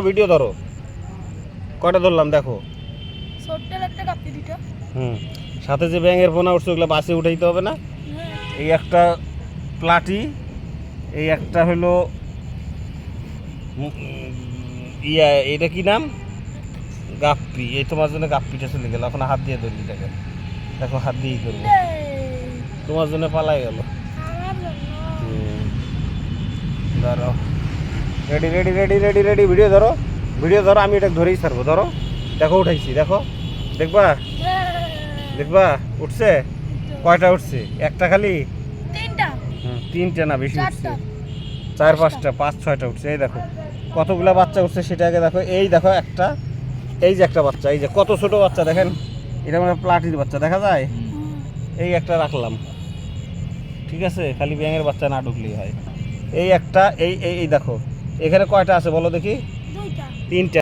Video ধরো, কয়টা ধরলাম দেখো। সাথে যে ব্যাঙের পোনা উঠছে ওগুলো বাসে উঠাইতে হবে না। এই একটা প্লাটি, এই একটা হলো ইয়া, এটা কি নাম, গাপ্পি। এই তোমার জন্য গাপ্পিটা চলে গেল, এখন হাত দিয়ে ধরি এটাকে, দেখো হাত দিয়েই করবো, তোমার জন্য পালাই গেল। ধরো, ready ready ready ready ready, video ধরো, ভিডিও ধরো, আমি এটা ধরেই ছাড়বো। ধরো, দেখো উঠাইছি, দেখো, দেখবা দেখবা উঠছে, কয়টা উঠছে, একটা খালি, তিনটে না বেশি উঠছে, 4-5টা 5-6টা উঠছে। এই দেখো কতগুলা বাচ্চা উঠছে সেটা আগে দেখো। এই দেখো একটা, এই যে একটা বাচ্চা, এই যে কত ছোট বাচ্চা দেখেন, এটা মানে প্লাটির বাচ্চা দেখা যায়। এই একটা রাখলাম, ঠিক আছে, খালি ব্যাঙের বাচ্চা না ঢুকলেই হয়। এই একটা, এই এই দেখো এখানে কয়টা আছে বলো দেখি, 3টে।